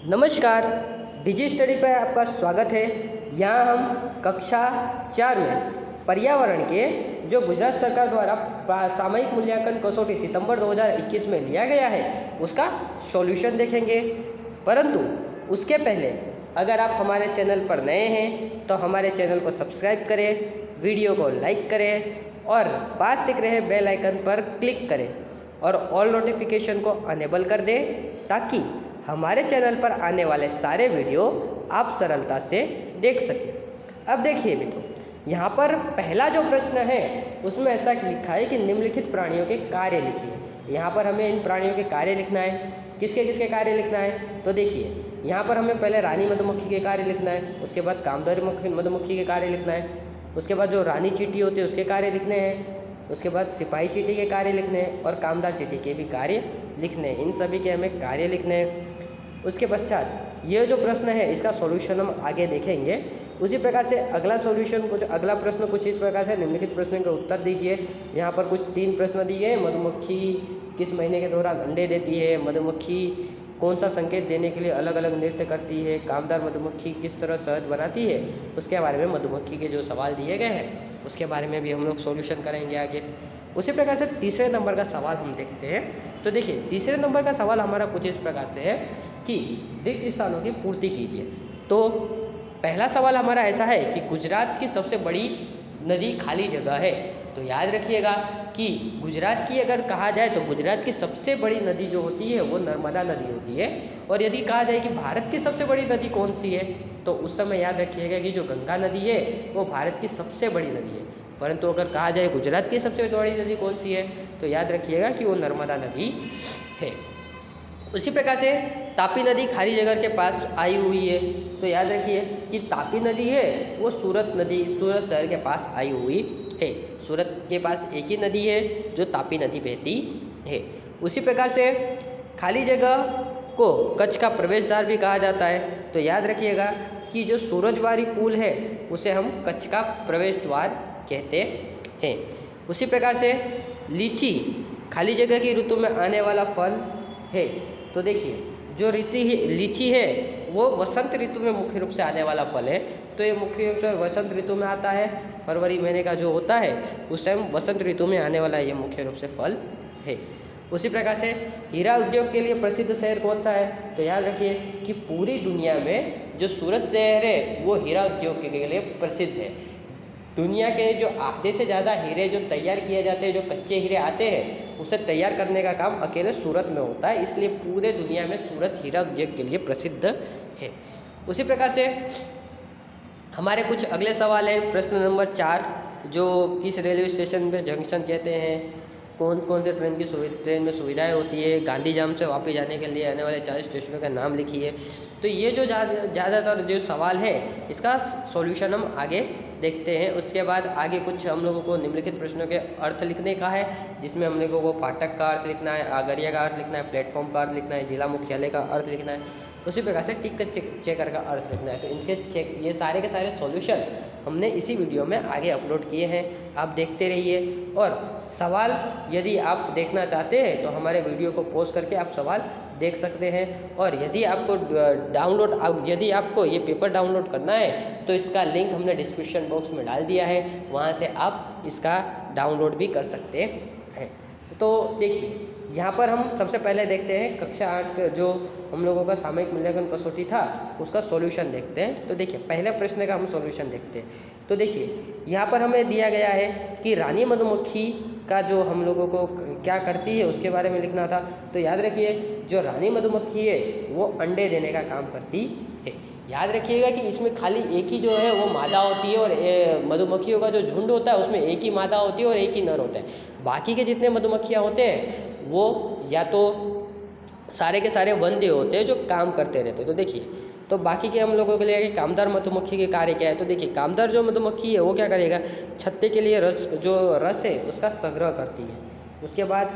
नमस्कार, डिजी स्टडी पर आपका स्वागत है। यहाँ हम कक्षा 4 में पर्यावरण के जो गुजरात सरकार द्वारा सामयिक मूल्यांकन कसौटी सितंबर 2021 में लिया गया है उसका सॉल्यूशन देखेंगे। परंतु उसके पहले अगर आप हमारे चैनल पर नए हैं तो हमारे चैनल को सब्सक्राइब करें, वीडियो को लाइक करें और पास दिख रहे बेल आइकन पर क्लिक करें और ऑल नोटिफिकेशन को अनेबल कर दें ताकि हमारे चैनल पर आने वाले सारे वीडियो आप सरलता से देख सकें। अब देखिए मित्रों, यहाँ पर पहला जो प्रश्न है उसमें ऐसा लिखा है कि निम्नलिखित प्राणियों के कार्य लिखिए। यहाँ पर हमें इन प्राणियों के कार्य लिखना है। किसके किसके कार्य लिखना है? तो देखिए, यहाँ पर हमें पहले रानी मधुमक्खी के कार्य लिखना है, उसके बाद कामदार मधुमक्खी के कार्य लिखना है, उसके बाद जो रानी चींटी होती है उसके कार्य लिखने हैं, उसके बाद सिपाही चींटी के कार्य लिखने हैं और कामदार चींटी के भी कार्य लिखने हैं। इन सभी के हमें कार्य लिखने हैं। उसके पश्चात ये जो प्रश्न है इसका सॉल्यूशन हम आगे देखेंगे। उसी प्रकार से अगला सॉल्यूशन अगला प्रश्न कुछ इस प्रकार से, निम्नलिखित प्रश्न का उत्तर दीजिए। यहाँ पर कुछ 3 प्रश्न दिए हैं। मधुमक्खी किस महीने के दौरान अंडे देती है? मधुमक्खी कौन सा संकेत देने के लिए अलग अलग नृत्य करती है? कामदार मधुमक्खी किस तरह शहद बनाती है? उसके बारे में मधुमक्खी के जो सवाल दिए गए हैं उसके बारे में भी हम लोग सॉल्यूशन करेंगे आगे। उसी प्रकार से तीसरे नंबर का सवाल हम देखते हैं। तो देखिए, तीसरे नंबर का सवाल हमारा कुछ इस प्रकार से है कि रिक्त स्थानों की पूर्ति कीजिए। तो पहला सवाल हमारा ऐसा है कि गुजरात की सबसे बड़ी नदी खाली जगह है। तो याद रखिएगा कि गुजरात की अगर कहा जाए तो गुजरात की सबसे बड़ी नदी जो होती है वो नर्मदा नदी होती है। और यदि कहा जाए कि भारत की सबसे बड़ी नदी कौन सी है तो उस समय याद रखिएगा कि जो गंगा नदी है वो भारत की सबसे बड़ी नदी है। परंतु अगर कहा जाए गुजरात की सबसे बड़ी नदी कौन सी है तो याद रखिएगा कि वो नर्मदा नदी है। उसी प्रकार से तापी नदी खारी जगह के पास आई हुई है। तो याद रखिए कि तापी नदी है वो सूरत शहर के पास आई हुई है। सूरत के पास एक ही नदी है जो तापी नदी बहती है। उसी प्रकार से खाली जगह को कच्छ का प्रवेश द्वार भी कहा जाता है। तो याद रखिएगा कि जो सूरजवारी पुल है उसे हम कच्छ का प्रवेश द्वार कहते हैं। उसी प्रकार से लीची खाली जगह की ऋतु में आने वाला फल है। तो देखिए, जो लीची है वो वसंत ऋतु में मुख्य रूप से आने वाला फल है। तो ये मुख्य रूप से वसंत ऋतु में आता है। फरवरी महीने का जो होता है उस टाइम वसंत ऋतु में आने वाला ये मुख्य रूप से फल है। उसी प्रकार से हीरा उद्योग के लिए प्रसिद्ध शहर कौन सा है? तो याद रखिए कि पूरी दुनिया में जो सूरत शहर है वो हीरा उद्योग के लिए प्रसिद्ध है। दुनिया के जो आधे से ज़्यादा हीरे जो तैयार किए जाते हैं, जो कच्चे हीरे आते हैं उसे तैयार करने का काम अकेले सूरत में होता है। इसलिए पूरे दुनिया में सूरत हीरा उद्योग के लिए प्रसिद्ध है। उसी प्रकार से हमारे कुछ अगले सवाल हैं। प्रश्न नंबर 4, जो किस रेलवे स्टेशन पे जंक्शन कहते हैं? कौन कौन से ट्रेन में सुविधाएं होती है? गांधीधाम से वापस जाने के लिए आने वाले 4 स्टेशनों का नाम लिखिए। तो ये जो ज़्यादातर जो सवाल है इसका सॉल्यूशन हम आगे देखते हैं। उसके बाद आगे कुछ हम लोगों को निम्नलिखित प्रश्नों के अर्थ लिखने का है, जिसमें हम लोगों को फाटक का अर्थ लिखना है, आगरिया का अर्थ लिखना है, प्लेटफॉर्म का अर्थ लिखना है, जिला मुख्यालय का अर्थ लिखना है। उसी प्रकार से टिकट चेकर का अर्थ लिखना है। तो इनके ये सारे के सारे सॉल्यूशन हमने इसी वीडियो में आगे अपलोड किए हैं, आप देखते रहिए। और सवाल यदि आप देखना चाहते हैं तो हमारे वीडियो को पॉज करके आप सवाल देख सकते हैं। और यदि आपको ये पेपर डाउनलोड करना है तो इसका लिंक हमने डिस्क्रिप्शन बॉक्स में डाल दिया है, वहाँ से आप इसका डाउनलोड भी कर सकते हैं। तो देखिए, यहाँ पर हम सबसे पहले देखते हैं कक्षा 8 का जो हम लोगों का सामयिक मूल्यांकन कसौटी था उसका सॉल्यूशन देखते हैं। तो देखिए, पहले प्रश्न का हम सॉल्यूशन देखते हैं। तो देखिए, यहाँ पर हमें दिया गया है कि रानी मधुमक्खी का जो हम लोगों को क्या करती है उसके बारे में लिखना था। तो याद रखिए, जो रानी मधुमक्खी है वो अंडे देने का काम करती है। याद रखिएगा कि इसमें खाली एक ही जो है वो मादा होती है और मधुमक्खियों का जो झुंड होता है उसमें एक ही मादा होती है और एक ही नर होता है। बाकी के जितने मधुमक्खियाँ होते हैं वो या तो सारे के सारे वंदे होते हैं जो काम करते रहते हैं। तो देखिए, तो बाकी के हम लोगों के लिए कामदार मधुमक्खी के कार्य क्या है? तो देखिए, कामदार जो मधुमक्खी है वो क्या करेगा? छत्ते के लिए रस है उसका संग्रह करती है। उसके बाद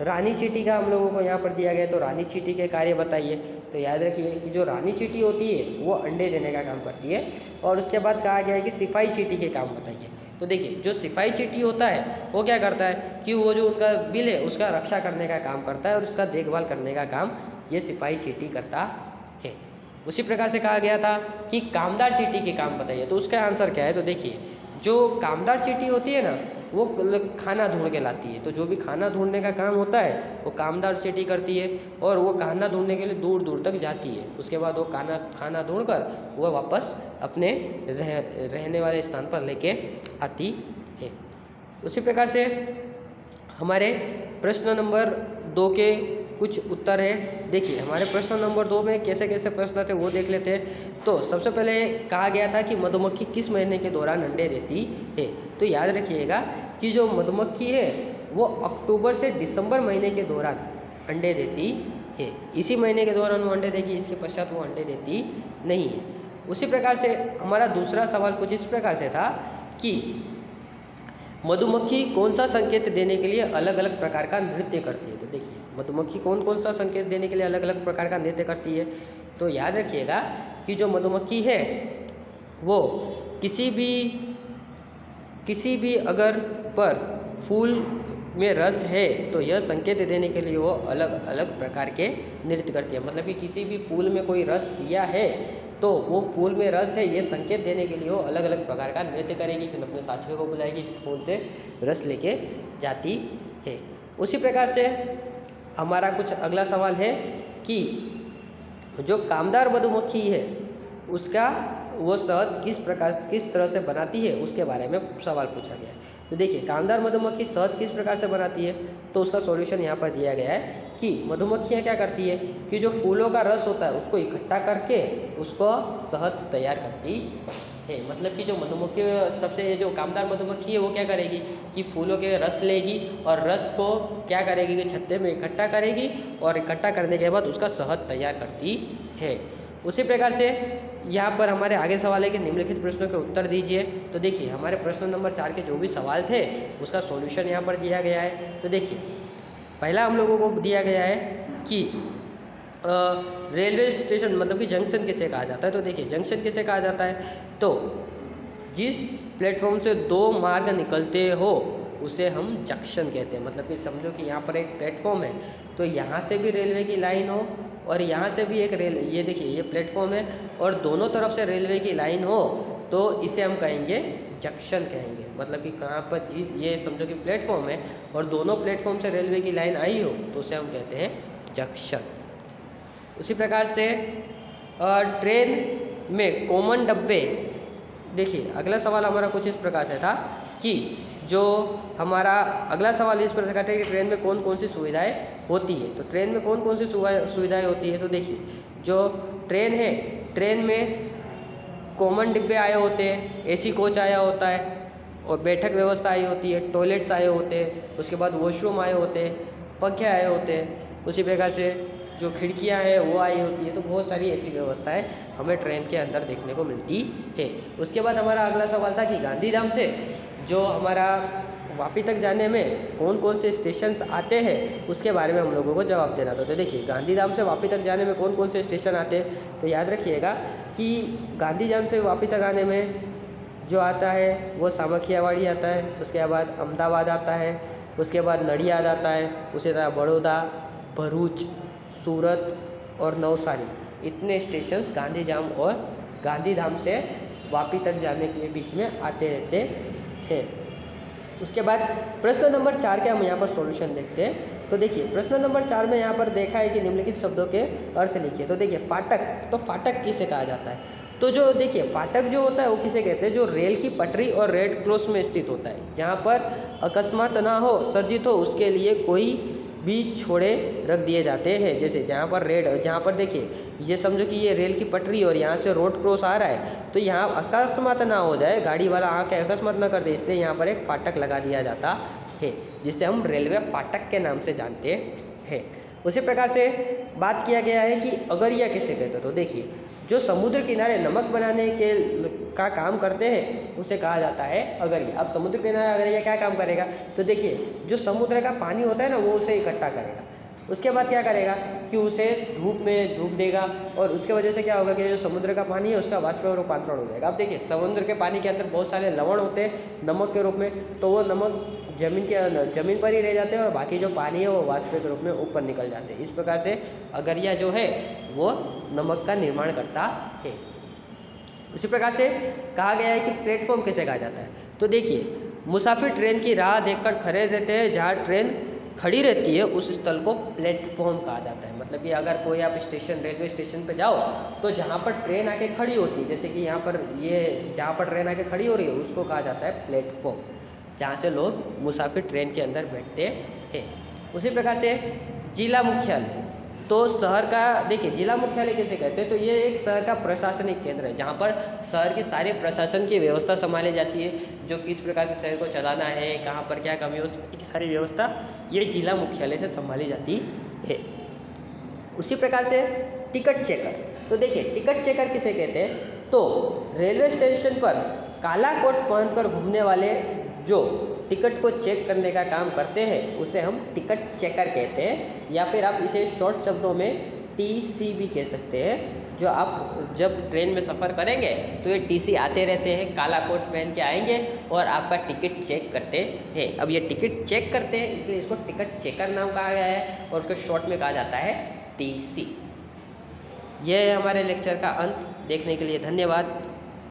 रानी चींटी का हम लोगों को यहाँ पर दिया गया, तो रानी चींटी के कार्य बताइए। तो याद रखिए कि जो रानी चींटी होती है वो अंडे देने का काम करती है। और उसके बाद कहा गया है कि सिपाही चींटी के काम बताइए। तो देखिए, जो सिपाही चींटी होता है वो क्या करता है कि वो जो उनका बिल है उसका रक्षा करने का काम करता है और उसका देखभाल करने का काम ये सिपाही चींटी करता है। उसी प्रकार से कहा गया था कि कामदार चींटी के काम बताइए, तो उसका आंसर क्या है, तो देखिए जो कामदार चींटी होती है ना वो खाना ढूंढ के लाती है। तो जो भी खाना ढूंढने का काम होता है वो कामदार चींटी करती है, और वो खाना ढूंढने के लिए दूर दूर तक जाती है। उसके बाद वो खाना ढूंढकर वह वापस अपने रहने वाले स्थान पर लेके आती है। उसी प्रकार से हमारे प्रश्न नंबर 2 के कुछ उत्तर है। देखिए हमारे प्रश्न नंबर 2 में कैसे कैसे प्रश्न थे वो देख लेते हैं। तो सबसे पहले कहा गया था कि मधुमक्खी किस महीने के दौरान अंडे देती है। तो याद रखिएगा कि जो मधुमक्खी है वो अक्टूबर से दिसंबर महीने के दौरान अंडे देती है। इसी महीने के दौरान वो अंडे देगी, इसके पश्चात वो अंडे देती नहीं है। उसी प्रकार से हमारा दूसरा सवाल कुछ इस प्रकार से था कि मधुमक्खी कौन सा संकेत देने के लिए अलग अलग प्रकार का नृत्य करती है। तो देखिए मधुमक्खी कौन कौन सा संकेत देने के लिए अलग अलग प्रकार का नृत्य करती है। तो याद रखिएगा कि जो मधुमक्खी है वो किसी भी अगर पर फूल में रस है तो यह संकेत देने के लिए वो अलग अलग प्रकार के नृत्य करती है। मतलब कि किसी भी फूल में कोई रस दिया है तो वो फूल में रस है ये संकेत देने के लिए वो अलग अलग प्रकार का नृत्य करेगी, फिर अपने साथियों को बुलाएगी, फूल से रस लेके जाती है। उसी प्रकार से हमारा कुछ अगला सवाल है कि जो कामदार मधुमक्खी है उसका वो शहद किस तरह से बनाती है उसके बारे में सवाल पूछा गया है। तो देखिए कामदार मधुमक्खी शहद किस प्रकार से बनाती है, तो उसका सॉल्यूशन यहाँ पर दिया गया है कि मधुमक्खियाँ क्या करती है कि जो फूलों का रस होता है उसको इकट्ठा करके उसको शहद तैयार करती है। मतलब कि जो मधुमक्खी सबसे जो कामदार मधुमक्खी है वो क्या करेगी कि फूलों के रस लेगी और रस को क्या करेगी कि छत्ते में इकट्ठा करेगी और इकट्ठा करने के बाद उसका शहद तैयार करती है। उसी प्रकार से यहाँ पर हमारे आगे सवाल है कि निम्नलिखित प्रश्नों के उत्तर दीजिए। तो देखिए हमारे प्रश्न नंबर 4 के जो भी सवाल थे उसका सॉल्यूशन यहाँ पर दिया गया है। तो देखिए पहला हम लोगों को दिया गया है कि रेलवे स्टेशन मतलब कि जंक्शन किसे कहा जाता है। तो देखिए जंक्शन किसे कहा जाता है, तो जिस प्लेटफॉर्म से 2 मार्ग निकलते हो उसे हम जंक्शन कहते हैं। मतलब कि समझो कि यहाँ पर एक प्लेटफॉर्म है तो यहाँ से भी रेलवे की लाइन हो और यहाँ से भी एक ये देखिए ये प्लेटफॉर्म है और दोनों तरफ से रेलवे की लाइन हो तो इसे हम कहेंगे जंक्शन कहेंगे। मतलब कि कहाँ पर ये समझो कि प्लेटफॉर्म है और दोनों प्लेटफॉर्म से रेलवे की लाइन आई हो तो उसे हम कहते हैं जंक्शन। उसी प्रकार से ट्रेन में कॉमन डब्बे, देखिए अगला सवाल हमारा कुछ इस प्रकार से था कि जो हमारा अगला सवाल इस प्रकार है कि ट्रेन में कौन कौन सी सुविधाएं होती है। तो ट्रेन में कौन कौन सी सुविधाएं होती है, तो देखिए जो ट्रेन है ट्रेन में कॉमन डिब्बे आए होते हैं, एसी कोच आया होता है और बैठक व्यवस्था आई होती है, टॉयलेट्स आए होते हैं, उसके बाद वॉशरूम आए होते हैं, पंखे आए होते हैं। उसी प्रकार से जो खिड़कियां हैं वो आई होती है। तो बहुत सारी ऐसी व्यवस्थाएं हमें ट्रेन के अंदर देखने को मिलती है। उसके बाद हमारा अगला सवाल था कि गांधीधाम से जो हमारा वापी तक जाने में कौन कौन से स्टेशंस आते हैं उसके बारे में हम लोगों को जवाब देना था। तो देखिए गांधीधाम से वापी तक जाने में कौन कौन से स्टेशन आते हैं, तो याद रखिएगा कि गांधीधाम से वापी तक आने में जो आता है वो सामखियावाड़ी आता है, उसके बाद अहमदाबाद आता है, उसके बाद नडियाद आता है, उसी तरह बड़ौदा, भरूच, सूरत और नवसारी, इतने स्टेशंस गांधीधाम से वापी तक जाने के बीच में आते रहते हैं। उसके बाद प्रश्न नंबर 4 के हम यहाँ पर सॉल्यूशन देखते हैं। तो देखिए प्रश्न नंबर 4 में यहाँ पर देखा है कि निम्नलिखित शब्दों के अर्थ लिखिए। तो देखिए फाटक, तो फाटक किसे कहा जाता है, तो जो देखिए फाटक जो होता है वो किसे कहते हैं, जो रेल की पटरी और रेड क्रॉस में स्थित होता है, जहाँ पर अकस्मात ना हो सर्जित हो उसके लिए कोई भी छोड़े रख दिए जाते हैं। जैसे जहाँ पर देखिए ये समझो कि ये रेल की पटरी और यहाँ से रोड क्रॉस आ रहा है तो यहाँ अकस्मात ना हो जाए, गाड़ी वाला आके अकस्मात ना कर दे, इसलिए यहाँ पर एक फाटक लगा दिया जाता है जिसे हम रेलवे फाटक के नाम से जानते हैं। उसी प्रकार से बात किया गया है कि अगरिया किसे कहते हैं। तो देखिए जो समुद्र किनारे नमक बनाने का काम करते हैं उसे कहा जाता है अगरिया। अब समुद्र किनारे अगरिया क्या काम करेगा, तो देखिए जो समुद्र का पानी होता है ना वो उसे इकट्ठा करेगा, उसके बाद क्या करेगा कि उसे धूप में धूप देगा और उसके वजह से क्या होगा कि जो समुद्र का पानी है उसका वाष्प में रूपांतरण हो जाएगा। अब देखिए समुद्र के पानी के अंदर बहुत सारे लवण होते हैं नमक के रूप में, तो वो नमक ज़मीन पर ही रह जाते हैं और बाकी जो पानी है वो वाष्प के रूप में ऊपर निकल जाते हैं। इस प्रकार से अगरिया जो है वो नमक का निर्माण करता है। उसी प्रकार से कहा गया है कि प्लेटफॉर्म कैसे कहा जाता है। तो देखिए, मुसाफिर ट्रेन की राह देखकर खड़े रहते हैं, जहाँ ट्रेन खड़ी रहती है उस स्थल को प्लेटफॉर्म कहा जाता है। मतलब कि अगर कोई आप रेलवे स्टेशन पे जाओ तो जहाँ पर ट्रेन आके खड़ी होती है, जैसे कि यहाँ पर जहाँ पर ट्रेन आके खड़ी हो रही है उसको कहा जाता है प्लेटफॉर्म, जहाँ से लोग मुसाफिर ट्रेन के अंदर बैठते हैं। उसी प्रकार से जिला मुख्यालय, तो शहर का देखिए जिला मुख्यालय किसे कहते हैं, तो ये एक शहर का प्रशासनिक केंद्र है जहाँ पर शहर की सारे प्रशासन की व्यवस्था संभाली जाती है, जो किस प्रकार से शहर को चलाना है, कहाँ पर क्या कमी है, उसकी सारी व्यवस्था ये जिला मुख्यालय से संभाली जाती है। उसी प्रकार से टिकट चेकर, तो देखिए टिकट चेकर किसे कहते हैं, तो रेलवे स्टेशन पर काला कोट पहनकर घूमने वाले जो टिकट को चेक करने का काम करते हैं उसे हम टिकट चेकर कहते हैं, या फिर आप इसे शॉर्ट शब्दों में टीसी भी कह सकते हैं। जो आप जब ट्रेन में सफ़र करेंगे तो ये टीसी आते रहते हैं, काला कोट पहन के आएंगे और आपका टिकट चेक करते हैं। अब ये टिकट चेक करते हैं इसलिए इसको टिकट चेकर नाम कहा गया है और उसको शॉर्ट में कहा जाता है टीसी। यह है हमारे लेक्चर का अंत। देखने के लिए धन्यवाद।